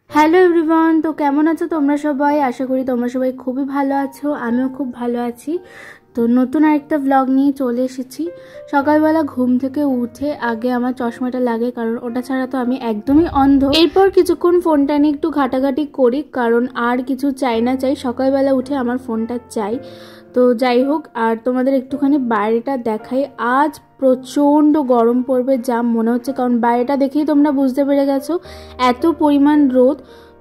Hello everyone, তো কেমন আছো তোমরা সবাই? আশা করি তোমরা সবাই খুবই ভালো আছো। আমিও খুব ভালো আছি। তো নতুন আরেকটা ব্লগ নিয়ে চলে এসেছি। সকালবেলা ঘুম থেকে উঠে আগে আমার চশমাটা লাগে, কারণ ওটা ছাড়া তো আমি একদমই অন্ধ। এরপর কিছুক্ষণ ফোনটা নিয়ে একটু ঘাটাঘাটি করি, কারণ আর কিছু চাই না চাই, সকালবেলা উঠে আমার ফোনটা চাই। তো যাই হোক, আর তোমাদের একটুখানি বাইরেটা দেখাই। আজ প্রচণ্ড গরম পড়বে যা মনে হচ্ছে, কারণ বাইরেটা দেখেই তোমরা বুঝতে পেরে গেছো এত পরিমাণ রোদ।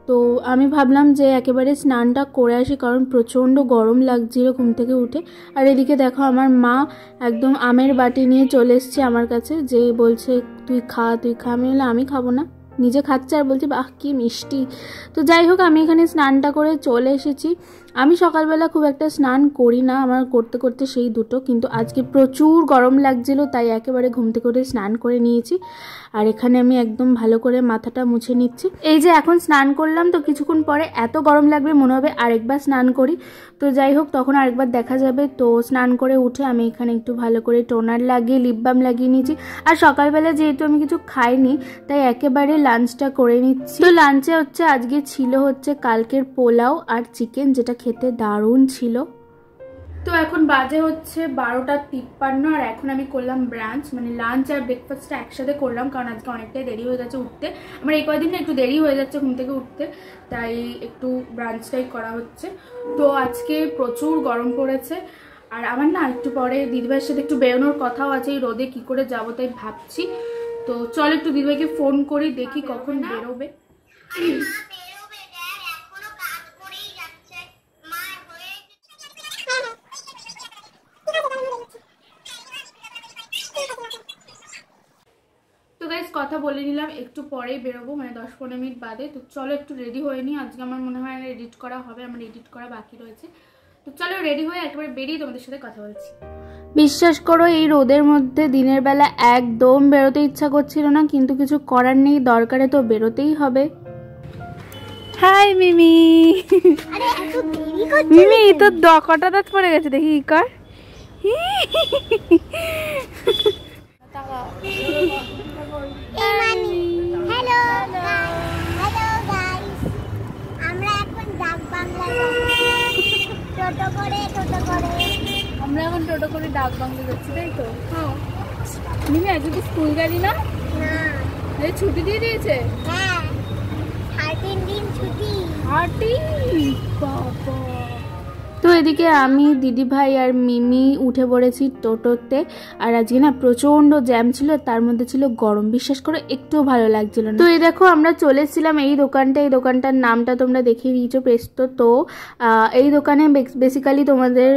তো আমি ভাবলাম যে একেবারে স্নানটা করে আসি, কারণ প্রচণ্ড গরম লাগছিল ঘুম থেকে উঠে। আর এদিকে দেখো আমার মা একদম আমের বাটি নিয়ে চলে এসছে আমার কাছে, যে বলছে তুই খা তুই খা। আমি বললাম আমি খাবো না, নিজে খাচ্ছে আর বলছি বাহ কি মিষ্টি। তো যাই হোক, আমি এখানে স্নানটা করে চলে এসেছি। আমি সকালবেলা খুব একটা স্নান করি না, আমার করতে করতে সেই দুটো, কিন্তু আজকে প্রচুর গরম লাগছিল তাই একেবারে ঘুম থেকে উঠে স্নান করে নিয়েছি। আর এখানে আমি একদম ভালো করে মাথাটা মুছে নিচ্ছি। এই যে এখন স্নান করলাম, তো কিছুক্ষণ পরে এত গরম লাগবে মনে হবে আরেকবার স্নান করি। তো যাই হোক, তখন আরেকবার দেখা যাবে। তো স্নান করে উঠে আমি এখানে একটু ভালো করে টোনার লাগিয়ে লিপ বাম লাগিয়ে নিয়েছি। আর সকালবেলা যেহেতু আমি কিছু খাইনি তাই একেবারে লাঞ্চটা করে নিচ্ছি। তো লাঞ্চে আজকে ছিল কালকের পোলাও আর চিকেন, যেটা খেতে দারুণ ছিল। তো এখন বাজে 12:53, আর এখন আমি করলাম ব্রাঞ্চ, মানে লাঞ্চ আর ব্রেকফাস্টটা একসাথে করলাম, কারণ আজকে অনেকটাই দেরি হয়ে যাচ্ছে উঠতে। আমার এই কয়েকদিন একটু দেরি হয়ে যাচ্ছে ঘুম থেকে উঠতে, তাই একটু ব্রাঞ্চটাই করা হচ্ছে। তো আজকে প্রচুর গরম পড়েছে, আর আমার না একটু পরে দিদিভাইয়ের সাথে একটু বেরোনোর কথাও আছে। এই রোদে কি করে যাবো তাই ভাবছি। তো চল একটু দিদিভাইকে ফোন করি, দেখি কখন বেরোবে। তো গাইস কথা বলে নিলাম একটু পরেই বেরোবো, মানে 10-15 মিনিট বাদে। তো চলো একটু রেডি হয়ে নিই, আজকে আমার মনে হয় এডিট করা হবে, আমার এডিট করা বাকি রয়েছে। তো চলো রেডি হয়ে একেবারে বেরিয়ে তোমাদের সাথে কথা বলছি। বিশ্বাস করো এই রোদের মধ্যে দিনের বেলা একদম বেরোতে ইচ্ছা করছিল না, কিন্তু কিছু করার নেই, দরকারে তো বেরোতেই হবে। হাই মিমি। মিমি তো কটা দাঁত পড়ে গেছে, দেখি ই কর। আমরা এখন টোটো করে ডাক বাংলা যাচ্ছি, তাই তো? হ্যাঁ। মিমি আজকে তো স্কুল গেলি না? না, ছুটি দিয়ে দিয়েছে। হ্যাঁ, 13 দিন ছুটি। 13 বাবা। তো এদিকে আমি দিদিভাই আর মিমি উঠে পড়েছি টোটোতে। আর আজকে না প্রচন্ড জ্যাম ছিল, তার মধ্যে ছিল গরম, বিশ্বাস করে একটুও ভালো লাগছিল না। তো এই দেখো আমরা চলে এসেছিলাম এই দোকানটার নামটা তোমরা দেখে দিয়েছো, পেস্তো। তো এই দোকানে বেসিক্যালি তোমাদের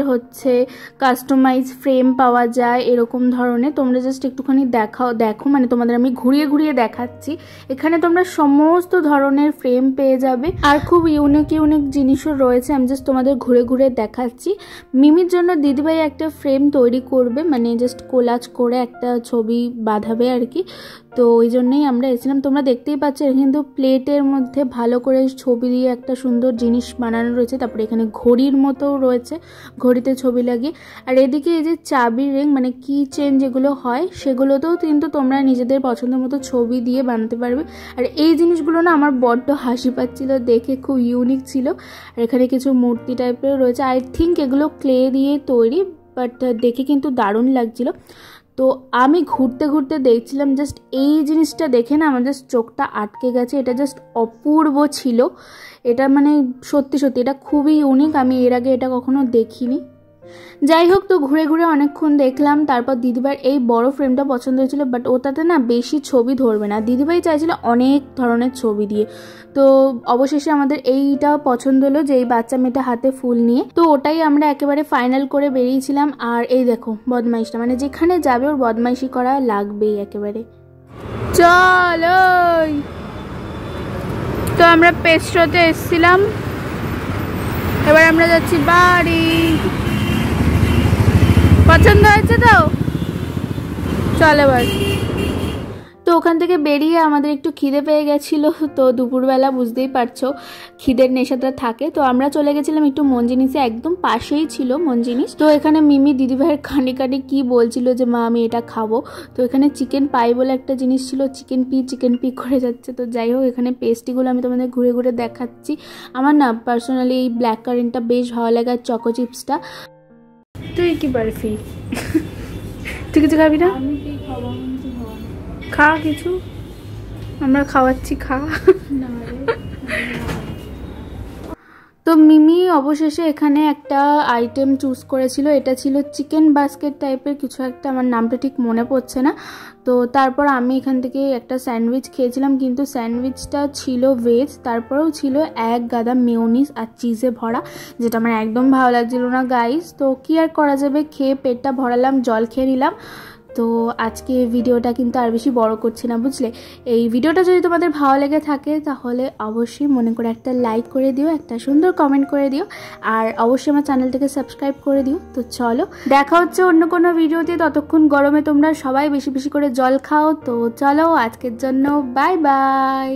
কাস্টমাইজ ফ্রেম পাওয়া যায় এরকম ধরনের। তোমরা জাস্ট একটুখানি দেখো, মানে তোমাদের আমি ঘুরিয়ে ঘুরিয়ে দেখাচ্ছি। এখানে তোমরা সমস্ত ধরনের ফ্রেম পেয়ে যাবে, আর খুব ইউনিক জিনিসও রয়েছে। আমি জাস্ট তোমাদের ঘুরে ঘুরে দেখাচ্ছি। মিমির জন্য দিদিভাই একটা ফ্রেম তৈরি করবে, মানে জাস্ট কোলাজ করে একটা ছবি বাঁধাবে আর কি। তো ওই জন্যই আমরা এসেছিলাম। তোমরা দেখতেই পাচ্ছ কিন্তু প্লেটের মধ্যে ভালো করে ছবি দিয়ে একটা সুন্দর জিনিস বানানো রয়েছে। তারপরে এখানে ঘড়ির মতো রয়েছে, ঘড়িতে ছবি লাগিয়ে। আর এদিকে এই যে চাবি রিং, মানে কি চেন যেগুলো হয়, সেগুলোতেও কিন্তু তোমরা নিজেদের পছন্দের মতো ছবি দিয়ে বানাতে পারবে। আর এই জিনিসগুলো না আমার বড্ড হাসি পাচ্ছিল দেখে, খুব ইউনিক ছিল। আর এখানে কিছু মূর্তি টাইপের রয়েছে, আই থিঙ্ক এগুলো ক্লে দিয়ে তৈরি, বাট দেখে কিন্তু দারুণ লাগছিল। তো আমি ঘুরতে ঘুরতে দেখছিলাম, জাস্ট এই জিনিসটা দেখে না আমার জাস্ট চোখটা আটকে গেছে। এটা জাস্ট অপূর্ব ছিল, এটা মানে সত্যি এটা খুবই ইউনিক, আমি এর আগে এটা কখনো দেখিনি। যাই হোক, তো ঘুরে ঘুরে অনেকক্ষণ দেখলাম। তারপর দিদিভাইয়ের এই বড় ফ্রেমটা পছন্দ হয়েছিল, বাট ওটাতে না বেশি ছবি ধরবে না, দিদিভাই চাইছিল অনেক ধরনের ছবি দিয়ে। তো অবশেষে আমাদের এইটা পছন্দ হলো, যে এই বাচ্চা মেয়েটা হাতে ফুল নিয়ে। তো ওটাই আমরা একেবারে ফাইনাল করে বেরিয়েছিলাম। আর এই দেখো বদমাইশটা, মানে যেখানে যাবে ওর বদমাইশি করা লাগবেই একেবারে। চলো, তো আমরা পেস্ট্রোতে এসেছিলাম, এবার আমরা যাচ্ছি বাড়ি। পছন্দ হয়েছে তো চল এবার। তো তো ওখান থেকে বেরিয়ে আমাদের একটু খিদে পেয়ে গেছিলো, তো দুপুরবেলা বুঝতেই পারছো খিদের নেশাটা থাকে। তো আমরা চলে গেছিলাম একটু মনজিনিসে, একদম পাশেই ছিল মনজিনিস। তো এখানে মিমি দিদিভাইয়ের কানে কানে কি বলছিল যে মা আমি এটা খাবো। তো এখানে চিকেন পাই বলে একটা জিনিস ছিল, চিকেন পি করে যাচ্ছে। তো যাই হোক এখানে পেস্ট্রিগুলো আমি তোমাদের ঘুরে ঘুরে দেখাচ্ছি। আমার না পার্সোনালি এই ব্ল্যাক কারেন্টটা বেশ ভালো লাগে, আর চকো চিপসটা। তুই কি বরফি তুই কিছু খাবি না? খা কিছু, আমরা খাওয়াচ্ছি, খা। তো মিমি অবশেষে এখানে একটা আইটেম চুজ করেছিল, এটা ছিল চিকেন বাস্কেট টাইপের কিছু একটা, আমার নামটা ঠিক মনে পড়ছে না। তো তারপর আমি এখান থেকে একটা স্যান্ডউইচ খেয়েছিলাম, কিন্তু স্যান্ডউইচটা ছিল ভেজ, তারপরেও ছিল এক গাদা মেয়োনিজ আর চিজে ভরা, যেটা আমার একদম ভালো লাগছিল না গাইস। তো কি আর করা যাবে, খেয়ে পেটটা ভরালাম, জল খেয়ে নিলাম। তো আজকে ভিডিওটা কিন্তু আর বেশি বড় করছি না, বুঝলে। এই ভিডিওটা যদি তোমাদের ভালো লেগে থাকে তাহলে অবশ্যই মনে করে একটা লাইক করে দিও, একটা সুন্দর কমেন্ট করে দিও, আর অবশ্যই আমার চ্যানেলটাকে সাবস্ক্রাইব করে দিও। তো চলো দেখা হচ্ছে অন্য কোনো ভিডিওতে, ততক্ষণ গরমে তোমরা সবাই বেশি বেশি করে জল খাও। তো চলো আজকের জন্য বাই বাই।